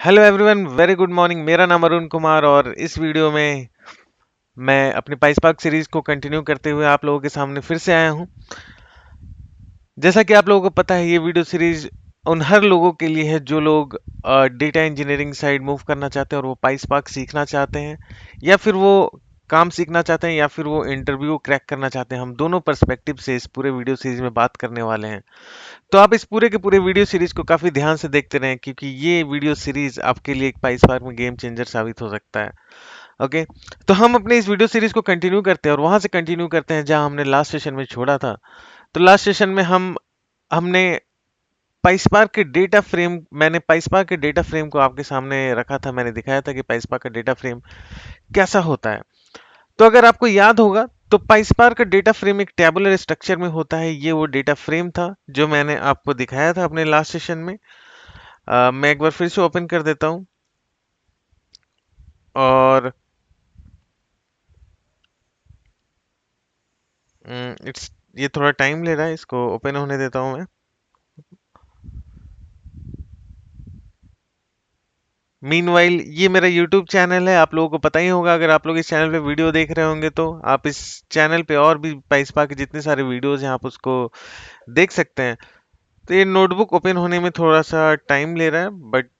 Hello everyone, very good morning. मेरा नाम अरुण कुमार और इस वीडियो में मैं अपनी पाइसपाक सीरीज को कंटिन्यू करते हुए आप लोगों के सामने फिर से आया हूं। जैसा कि आप लोगों को पता है, ये वीडियो सीरीज उन हर लोगों के लिए है जो लोग डेटा इंजीनियरिंग साइड मूव करना चाहते हैं और वो पाइसपाक सीखना चाहते हैं, या फिर वो काम सीखना चाहते हैं, या फिर वो इंटरव्यू क्रैक करना चाहते हैं। हम दोनों पर्सपेक्टिव से इस पूरे वीडियो सीरीज में बात करने वाले हैं। तो आप इस पूरे के पूरे वीडियो सीरीज को काफी ध्यान से देखते रहें, क्योंकि ये वीडियो सीरीज आपके लिए एक पाइस पार्क में गेम चेंजर साबित हो सकता है। ओके, तो हम अपने इस वीडियो सीरीज को कंटिन्यू करते हैं और वहां से कंटिन्यू करते हैं जहां हमने लास्ट सेशन में छोड़ा था। तो लास्ट सेशन में हमने पाइसपार्क के डेटा फ्रेम मैंने पाइसपार्क के डेटा फ्रेम को आपके सामने रखा था। मैंने दिखाया था कि पाइसपार्क का डेटा फ्रेम कैसा होता है। तो अगर आपको याद होगा, तो पाइसपार्क का डेटा फ्रेम एक टेबुलर स्ट्रक्चर में होता है। ये वो डेटा फ्रेम था जो मैंने आपको दिखाया था अपने लास्ट सेशन में। मैं एक बार फिर से ओपन कर देता हूं और इट्स ये थोड़ा टाइम ले रहा है, इसको ओपन होने देता हूं मैं। मीनवाइल, ये मेरा यूट्यूब चैनल है, आप लोगों को पता ही होगा। अगर आप लोग इस चैनल पे वीडियो देख रहे होंगे तो आप इस चैनल पे और भी पाइसपा के जितने सारे वीडियोस हैं आप उसको देख सकते हैं। तो ये नोटबुक ओपन होने में थोड़ा सा टाइम ले रहा है, बट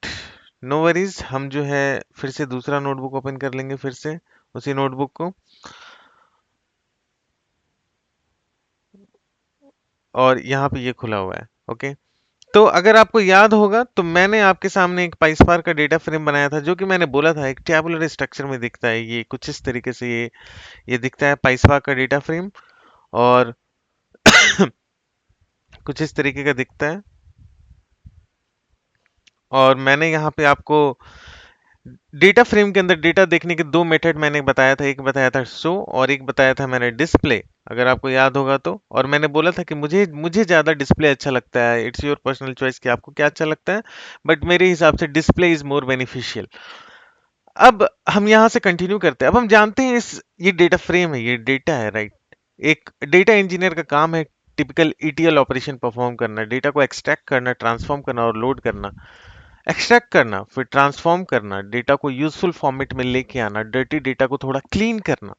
नो वरीज। हम जो है फिर से दूसरा नोटबुक ओपन कर लेंगे, फिर से उसी नोटबुक को। और यहाँ पे ये खुला हुआ है। ओके, तो अगर आपको याद होगा, तो मैंने आपके सामने एक पाइसपार का डेटा फ्रेम बनाया था, जो कि मैंने बोला था एक टैबुलर स्ट्रक्चर में दिखता है। ये कुछ इस तरीके से ये दिखता है पाइसपार का डेटा फ्रेम। और कुछ इस तरीके का दिखता है। और मैंने यहाँ पे आपको डेटा फ्रेम के अंदर डेटा देखने के दो मेथड मैंने बताया था। एक बताया था शो और एक बताया था मैंने डिस्प्ले, अगर आपको याद होगा तो। और मैंने बोला था कि मुझे मुझे ज्यादा डिस्प्ले अच्छा लगता है। इट्स योर पर्सनल चॉइस कि आपको क्या अच्छा लगता है, बट मेरे हिसाब से डिस्प्ले इज मोर बेनिफिशियल। अब हम यहाँ से कंटिन्यू करते हैं। अब हम जानते हैं इस ये डेटा फ्रेम है, ये डेटा है, राइट। एक डेटा इंजीनियर का काम है टिपिकल ईटीएल ऑपरेशन परफॉर्म करना, डेटा को एक्सट्रैक्ट करना, ट्रांसफॉर्म करना और लोड करना। एक्सट्रैक्ट करना, फिर ट्रांसफॉर्म करना, डेटा को यूजफुल फॉर्मेट में लेके आना, डर्टी डेटा को थोड़ा क्लीन करना।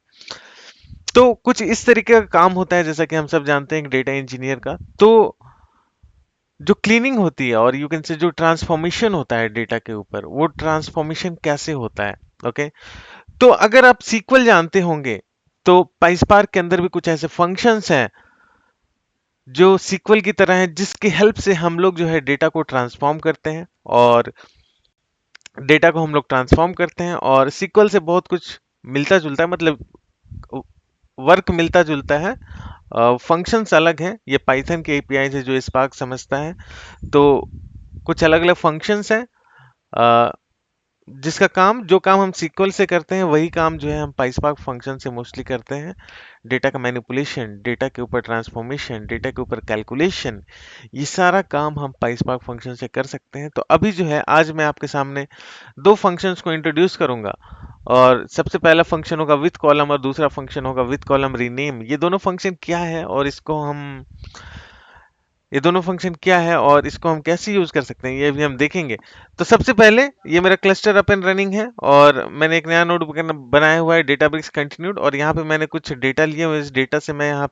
तो कुछ इस तरीके का काम होता है, जैसा कि हम सब जानते हैं डेटा इंजीनियर का। तो जो क्लीनिंग होती है और यू कैन से जो ट्रांसफॉर्मेशन होता है डेटा के ऊपर, वो ट्रांसफॉर्मेशन कैसे होता है। ओके, तो अगर आप सीक्वल जानते होंगे, तो पाइसपार्क के अंदर भी कुछ ऐसे फंक्शंस हैं जो सीक्वल की तरह हैं, जिसकी हेल्प से हम लोग जो है डेटा को ट्रांसफॉर्म करते हैं। और डेटा को हम लोग ट्रांसफॉर्म करते हैं और सीक्वल से बहुत कुछ मिलता जुलता है, मतलब वर्क मिलता जुलता है। फंक्शंस अलग हैं, ये पाइथन के एपीआई है जो स्पार्क समझता है। तो कुछ अलग अलग फंक्शंस हैं, जिसका काम जो काम हम सीक्वल से करते हैं वही काम जो है हम पाइसपार्क फंक्शन से मोस्टली करते हैं। डेटा का मैनिपुलेशन, डेटा के ऊपर ट्रांसफॉर्मेशन, डेटा के ऊपर कैलकुलेशन, ये सारा काम हम पाइसपार्क फंक्शन से कर सकते हैं। तो अभी जो है आज मैं आपके सामने दो फंक्शंस को इंट्रोड्यूस करूंगा। और सबसे पहला फंक्शन होगा विथ कॉलम और दूसरा फंक्शन होगा विथ कॉलम रीनेम। ये दोनों फंक्शन क्या है और ये दोनों फंक्शन क्या है और इसको हम कैसे यूज कर सकते हैं, ये भी हम देखेंगे। तो सबसे पहले, ये मेरा क्लस्टर अप एंड रनिंग है और मैंने एक नया नोट बनाया हुआ है, डेटाब्रिक्स कंटिन्यूड। और यहाँ पे मैंने कुछ डेटा लिए हुए, इस डेटा से मैं यहाँ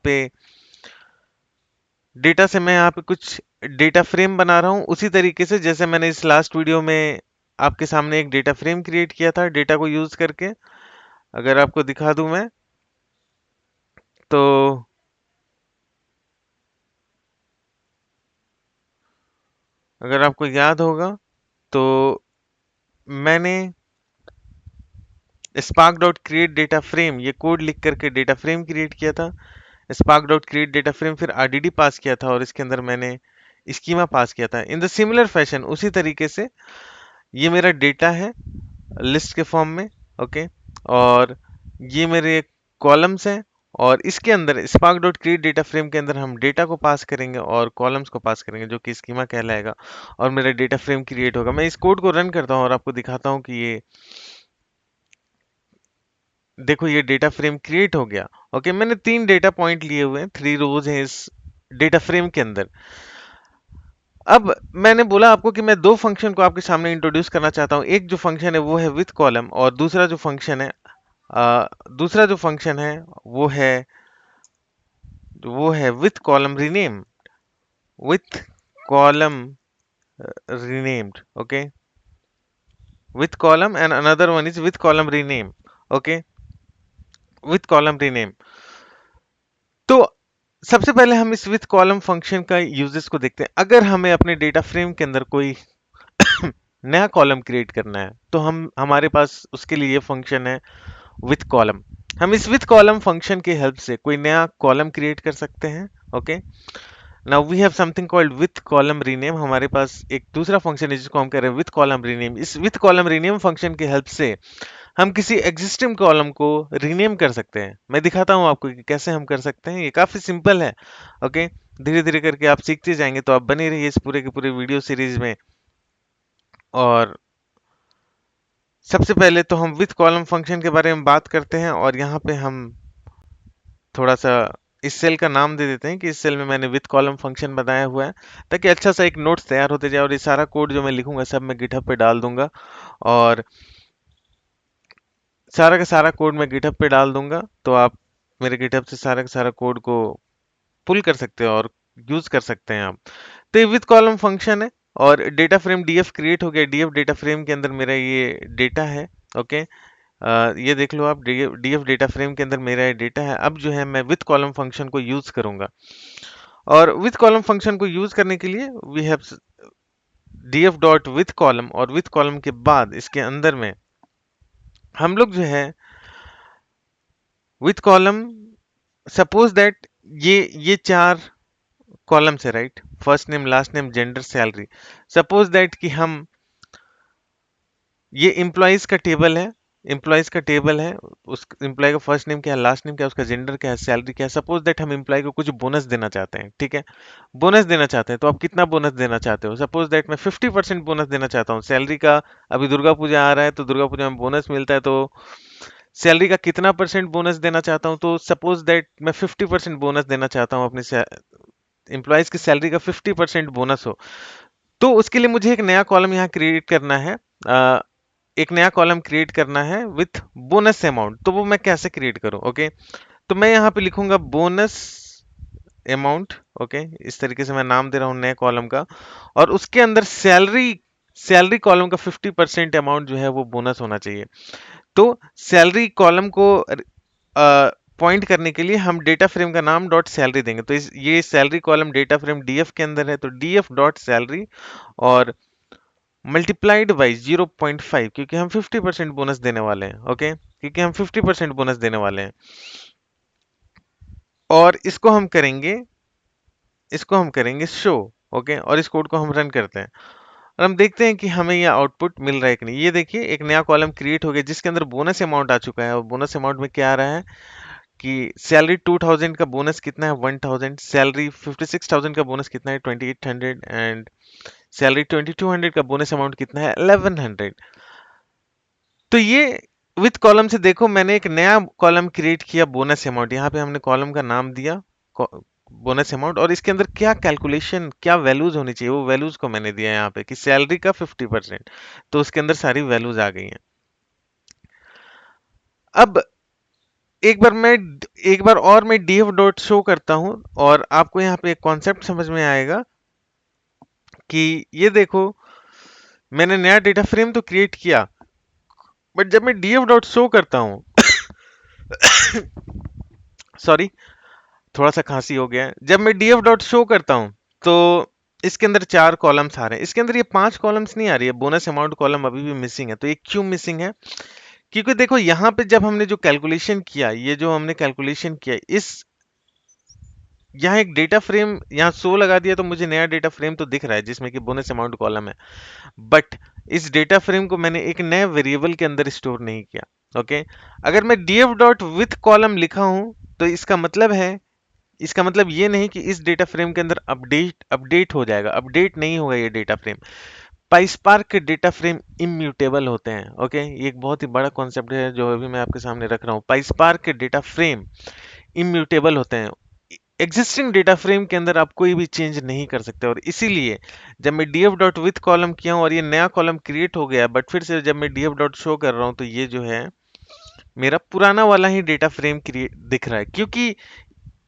पे कुछ डेटा फ्रेम बना रहा हूँ, उसी तरीके से जैसे मैंने इस लास्ट वीडियो में आपके सामने एक डेटा फ्रेम क्रिएट किया था डेटा को यूज करके। अगर आपको दिखा दूं मैं, तो अगर आपको याद होगा, तो मैंने spark dot create data frame ये कोड लिख करके डेटा फ्रेम क्रिएट किया था। Spark dot create data frame, फिर आरडीडी पास किया था और इसके अंदर मैंने स्कीमा पास किया था। इन द सिमिलर फैशन, उसी तरीके से ये मेरा डेटा है लिस्ट के फॉर्म में। ओके, और ये मेरे कॉलम्स हैं और इसके अंदर spark dot create data frame के अंदर हम डेटा को पास करेंगे और कॉलम्स को पास करेंगे, जो कि स्कीमा कहलाएगा। और मेरा डेटा फ्रेम क्रिएट होगा। मैं इस कोड को रन करता हूँ और आपको दिखाता हूँ कि ये देखो, ये डेटा फ्रेम क्रिएट हो गया। ओके, मैंने तीन डेटा पॉइंट लिए हुए हैं, थ्री रोज हैं इस डेटा फ्रेम के अंदर। अब मैंने बोला आपको कि मैं दो फंक्शन को आपके सामने इंट्रोड्यूस करना चाहता हूँ। एक जो फंक्शन है वो है विथ कॉलम, और दूसरा जो फंक्शन है वो है with column rename, with column renamed. Okay, with column, and another one is with column rename. Okay, with column rename. तो सबसे पहले हम इस विथ कॉलम फंक्शन का यूजेस को देखते हैं। अगर हमें अपने डेटा फ्रेम के अंदर कोई नया कॉलम क्रिएट करना है तो हम हमारे पास उसके लिए ये फंक्शन है विथ कॉलम। हम इस विथ कॉलम फंक्शन की हेल्प से कोई नया कॉलम क्रिएट कर सकते हैं। Okay, now we have something called with column rename. हमारे पास एक दूसरा फंक्शन है जिसको हम कह रहे हैं विथ कॉलम रीनेम। इस विथ कॉलम रीनेम फंक्शन की हेल्प से हम किसी एग्जिस्टिंग कॉलम को रीनेम कर सकते हैं। मैं दिखाता हूं आपको कि कैसे हम कर सकते हैं। ये काफी सिंपल है। ओके, धीरे धीरे करके आप सीखते जाएंगे, तो आप बने रहिए इस पूरे के पूरे वीडियो सीरीज में। और सबसे पहले तो हम विथ कॉलम फंक्शन के बारे में बात करते हैं, और यहाँ पे हम थोड़ा सा इस सेल का नाम दे देते हैं कि इस सेल में मैंने विथ कॉलम फंक्शन बनाया हुआ है, ताकि अच्छा सा एक नोट्स तैयार होते जाए। और ये सारा कोड जो मैं लिखूंगा सब मैं गिटहब पे डाल दूंगा, और सारा का सारा कोड मैं गिटहब पे डाल दूंगा, तो आप मेरे गिटहब से सारा का सारा कोड को पुल कर सकते हो और यूज कर सकते हैं आप। तो ये विथ कॉलम फंक्शन है, और डेटा फ्रेम डीएफ क्रिएट हो गया। डीएफ डेटा फ्रेम के अंदर मेरा ये डेटा है। ओके, ये देख लो आप, डीएफ डेटा फ्रेम के अंदर मेरा ये डेटा है। अब जो है मैं विथ कॉलम फंक्शन को यूज करूंगा, और विथ कॉलम फंक्शन को यूज करने के लिए we have DF dot with column, और विथ कॉलम के बाद इसके अंदर में हम लोग जो है विथ कॉलम, सपोज दैट ये चार कॉलम्स है, right? First name, last name, gender, salary. Suppose that कि हम ये एम्प्लॉयज का टेबल है, एम्प्लॉयज का टेबल है। उस एम्प्लॉय का फर्स्ट नेम क्या है, लास्ट नेम क्या है, उसका जेंडर क्या है, सैलरी क्या है। सपोज दैट हम एम्प्लॉय को कुछ बोनस देना चाहते हैं, ठीक है? बोनस देना चाहते हैं, तो आप कितना बोनस देना चाहते हो? सपोज दैट मैं 50% बोनस देना चाहता हूँ सैलरी का। अभी दुर्गा पूजा आ रहा है, तो दुर्गा पूजा में बोनस मिलता है, तो सैलरी का कितना परसेंट बोनस देना चाहता हूँ? तो सपोज दैट मैं 50% बोनस देना चाहता हूँ, अपने एम्प्लॉयज की सैलरी का 50% बोनस हो। तो उसके लिए मुझे एक नया कॉलम यहाँ क्रिएट करना है। एक नया कॉलम क्रिएट करना है विथ बोनस अमाउंट। तो वो मैं कैसे क्रिएट करूं? ओके, तो मैं यहाँ पे लिखूंगा बोनस अमाउंट। ओके, इस तरीके से मैं नाम दे रहा हूँ नए कॉलम का, और उसके अंदर सैलरी, सैलरी कॉलम का 50% अमाउंट जो है वो बोनस होना चाहिए। तो सैलरी कॉलम को पॉइंट करने के लिए हम डेटा फ्रेम का नाम डॉट सैलरी देंगे। तो ये salary column data frame DF के अंदर है, तो डीएफ डॉट सैलरी, और मल्टीप्लाइड बाई 0.5, क्योंकि हम 50% बोनस देने वाले हैं। ओके, क्योंकि हम 50% बोनस देने वाले हैं। और इसको हम करेंगे शो। ओके, और इस कोड को हम रन करते हैं, और हम देखते हैं कि हमें यह आउटपुट मिल रहा है कि नहीं। ये देखिए, एक नया कॉलम क्रिएट हो गया जिसके अंदर बोनस अमाउंट आ चुका है। और बोनस अमाउंट में क्या आ रहा है कि सैलरी 2000 का बोनस कितना है, 1000। सैलरी 56,000 का बोनस कितना है, 2800। एंड सैलरी 2200 का बोनस अमाउंट कितना है, 1100। तो ये विथ कॉलम से देखो, मैंने एक नया कॉलम क्रिएट किया बोनस अमाउंट। यहाँ पे हमने कॉलम का नाम दिया बोनस अमाउंट, और इसके अंदर क्या कैलकुलेशन, क्या वैल्यूज होनी चाहिए, वो वैल्यूज को मैंने दिया यहाँ पे कि सैलरी का 50%। तो उसके अंदर सारी वैल्यूज आ गई हैं। अब एक बार और मैं df डॉट शो करता हूं, और आपको यहाँ पे एक कॉन्सेप्ट समझ में आएगा कि ये देखो, मैंने नया डेटा फ्रेम तो क्रिएट किया, बट जब मैं df डॉट शो करता हूँ, सॉरी, थोड़ा सा खांसी हो गया है। जब मैं df डॉट शो करता हूँ, तो इसके अंदर चार कॉलम्स आ रहे हैं। इसके अंदर ये पांच कॉलम्स नहीं आ रही है, बोनस अमाउंट कॉलम अभी भी मिसिंग है। तो ये क्यों मिसिंग है? क्योंकि देखो, यहाँ पे जब हमने जो कैलकुलेशन किया, ये जो हमने कैलकुलेशन किया, इस यहाँ एक डेटा फ्रेम यहाँ शो लगा दिया, तो मुझे नया डेटा फ्रेम तो दिख रहा है जिसमें कि बोनस अमाउंट कॉलम है। बट इस डेटा फ्रेम को मैंने एक नए वेरिएबल के अंदर स्टोर नहीं किया। ओके, अगर मैं df डॉट विथ कॉलम लिखा हूं, तो इसका मतलब ये नहीं कि इस डेटा फ्रेम के अंदर अपडेट अपडेट हो जाएगा। अपडेट नहीं होगा ये डेटा फ्रेम। पाइस्पार्क के डेटा फ्रेम इम्यूटेबल होते हैं। ओके, ये एक बहुत ही बड़ा कॉन्सेप्ट है जो अभी मैं आपके सामने रख रहा हूँ। पाइस्पार्क के डेटा फ्रेम इम्यूटेबल होते हैं। एग्जिस्टिंग डेटा फ्रेम के अंदर आप कोई भी चेंज नहीं कर सकते। और इसीलिए जब मैं df डॉट विथ कॉलम किया हूं और ये नया कॉलम क्रिएट हो गया, बट फिर से जब मैं df डॉट शो कर रहा हूं तो ये जो है मेरा पुराना वाला ही डेटा फ्रेम क्रिएट दिख रहा है, क्योंकि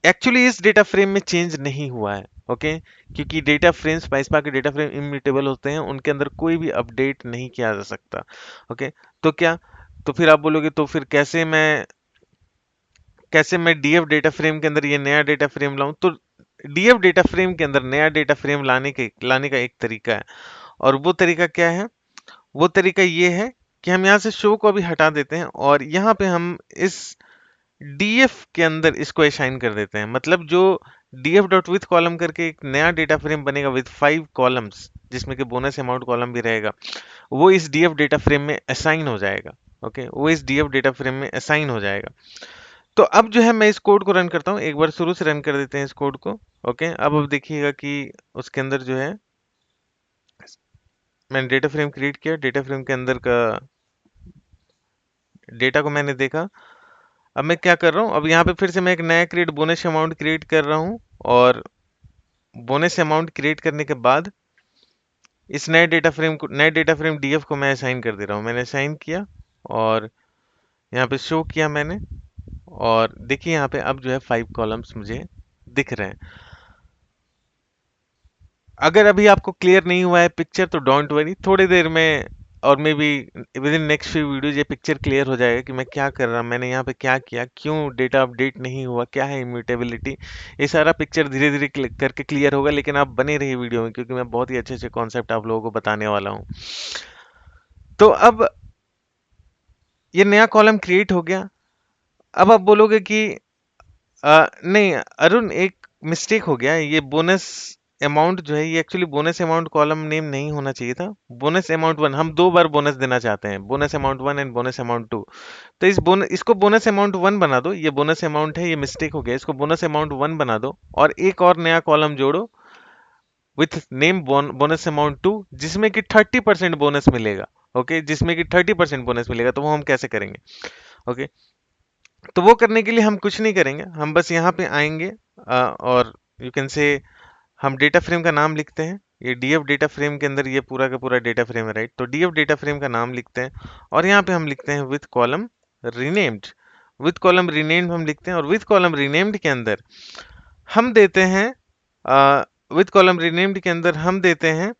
एक्चुअली इस डेटा फ्रेम में चेंज नहीं हुआ है। ओके, क्योंकि डेटा फ्रेम स्पाइसपार्क के डेटा फ्रेम इम्यूटेबल होते हैं, उनके अंदर कोई भी अपडेट नहीं किया जा सकता। ओके, तो क्या, तो फिर आप बोलोगे तो फिर कैसे मैं डीएफ डेटा फ्रेम के अंदर ये नया डेटा फ्रेम लाऊं? तो डीएफ डेटा फ्रेम के अंदर नया डेटा फ्रेम लाने का एक तरीका है, और वो तरीका क्या है? वो तरीका ये है कि हम यहाँ से शो को अभी हटा देते हैं और यहाँ पे हम इस डीएफ के अंदर इसको असाइन कर देते हैं। मतलब जो डीएफ डॉट विथ कॉलम करके एक नया डेटा फ्रेम बनेगा विथ 5 कॉलम्स, जिसमें कि बोनस अमाउंट कॉलम भी रहेगा, वो इस डीएफ डेटा फ्रेम में असाइन हो जाएगा। ओके, वो इस डीएफ डेटा फ्रेम में असाइन हो जाएगा। तो अब जो है मैं इस कोड को रन करता हूँ, एक बार शुरू से रन कर देते हैं इस कोड को। ओके, अब देखिएगा कि उसके अंदर जो है मैंने डेटा फ्रेम क्रिएट किया, डेटा फ्रेम के अंदर का डेटा को मैंने देखा। अब मैं क्या कर रहा हूँ, अब यहाँ पे फिर से मैं एक नया क्रिएट बोनस अमाउंट क्रिएट कर रहा हूँ, और बोनस अमाउंट क्रिएट करने के बाद इस नए डेटा फ्रेम डीएफ को मैं असाइन कर दे रहा हूँ। मैंने असाइन किया और यहाँ पे शो किया मैंने, और देखिए यहाँ पे अब जो है 5 कॉलम्स मुझे दिख रहे हैं। अगर अभी आपको क्लियर नहीं हुआ है पिक्चर तो डोंट वरी, थोड़ी देर में और may be with in next few videos ये पिक्चर क्लियर हो जाएगा कि मैं क्या कर रहा, मैंने यहाँ पे क्या किया, क्यों डेटा अपडेट नहीं हुआ, क्या है इम्यूटेबिलिटी। ये सारा पिक्चर धीरे धीरे करके क्लियर होगा, लेकिन आप बने रहिए वीडियो में, क्योंकि मैं बहुत ही अच्छे अच्छे कॉन्सेप्ट आप लोगों को बताने वाला हूँ। तो अब ये नया कॉलम क्रिएट हो गया। अब आप बोलोगे कि नहीं अरुण, एक मिस्टेक हो गया, ये बोनस अमाउंट जो है ये actually bonus amount column name नहीं होना चाहिए था। बोनस अमाउंट वन, हम दो बार बोनस देना चाहते हैं, bonus amount one and bonus amount two. तो इसको बोनस अमाउंट वन बना दो, ये बोनस अमाउंट है, ये मिस्टेक हो गया, इसको बोनस अमाउंट वन बना दो और एक और नया कॉलम जोड़ो with name bonus amount two, जिसमें कि 30% बोनस मिलेगा। ओके, जिसमें कि 30% बोनस मिलेगा। तो वो हम कैसे करेंगे? ओके, तो वो करने के लिए हम कुछ नहीं करेंगे, हम बस यहाँ पे आएंगे और यू कैन से हम डेटा फ्रेम का नाम लिखते हैं। ये डीएफ डेटा फ्रेम के अंदर ये पूरा का पूरा डेटा फ्रेम है, राइट? तो डीएफ डेटा फ्रेम का नाम लिखते हैं और यहाँ पे हम लिखते हैं with column renamed. With column renamed हम लिखते हैं, और विथ कॉलम रीनेम्ड के अंदर हम देते हैं विथ कॉलम रीनेम्ड के अंदर हम देते हैं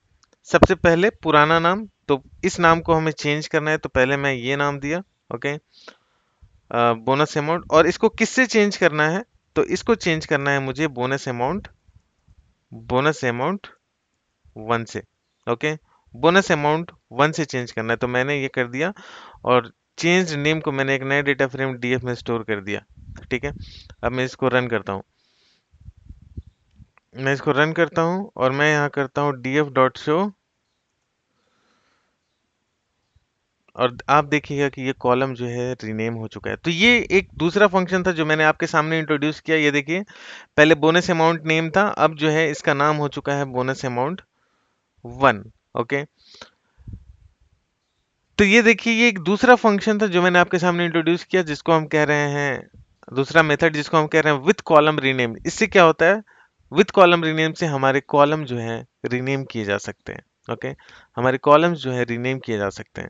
सबसे पहले पुराना नाम। तो इस नाम को हमें चेंज करना है, तो पहले मैं ये नाम दिया। ओके, बोनस अमाउंट, और इसको किससे चेंज करना है? तो इसको चेंज करना है मुझे बोनस अमाउंट वन से। ओके, बोनस अमाउंट वन से चेंज करना है, तो मैंने ये कर दिया, और चेंज नेम को मैंने एक नए डेटा फ्रेम डीएफ में स्टोर कर दिया। ठीक है, अब मैं इसको रन करता हूँ, और मैं यहाँ करता हूँ डीएफ डॉट शो, और आप देखिएगा कि ये कॉलम जो है रीनेम हो चुका है। तो ये एक दूसरा फंक्शन था जो मैंने आपके सामने इंट्रोड्यूस किया। ये देखिए, पहले बोनस अमाउंट नेम था, अब जो है इसका नाम हो चुका है बोनस अमाउंट वन। ओके, तो ये देखिए, ये एक दूसरा फंक्शन था जो मैंने आपके सामने इंट्रोड्यूस किया, जिसको हम कह रहे हैं दूसरा मेथड, जिसको हम कह रहे हैं विथ कॉलम रीनेम। इससे क्या होता है? विथ कॉलम रीनेम से हमारे कॉलम जो है रीनेम किए जा सकते हैं। ओके, हमारे कॉलम्स जो है रीनेम किए जा सकते हैं।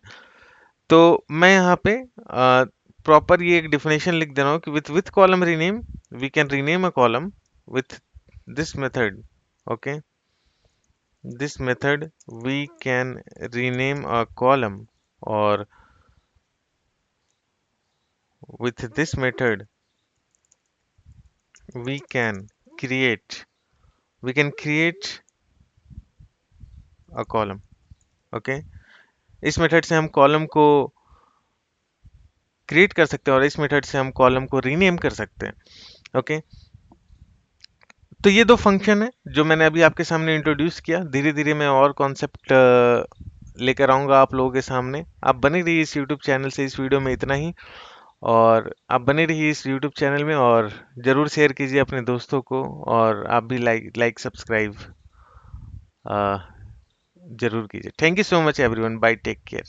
तो मैं यहाँ पे प्रॉपर ये एक डिफिनेशन लिख दे रहा हूँ कि with column rename we can rename a column with this method. Okay, this method we can rename a column, or with this method we can create we can create a column। Okay, इस method से हम column को create कर सकते हैं और इस method से हम कॉलम को रीनेम कर सकते हैं। ओके, तो ये दो फंक्शन है जो मैंने अभी आपके सामने इंट्रोड्यूस किया। धीरे धीरे मैं और कॉन्सेप्ट लेकर आऊंगा आप लोगों के सामने। आप बने रहिए इस यूट्यूब चैनल से, इस वीडियो में इतना ही, और आप बने रहिए इस यूट्यूब चैनल में, और ज़रूर शेयर कीजिए अपने दोस्तों को, और आप भी लाइक सब्सक्राइब ज़रूर कीजिए। Thank you so much everyone, bye, take care.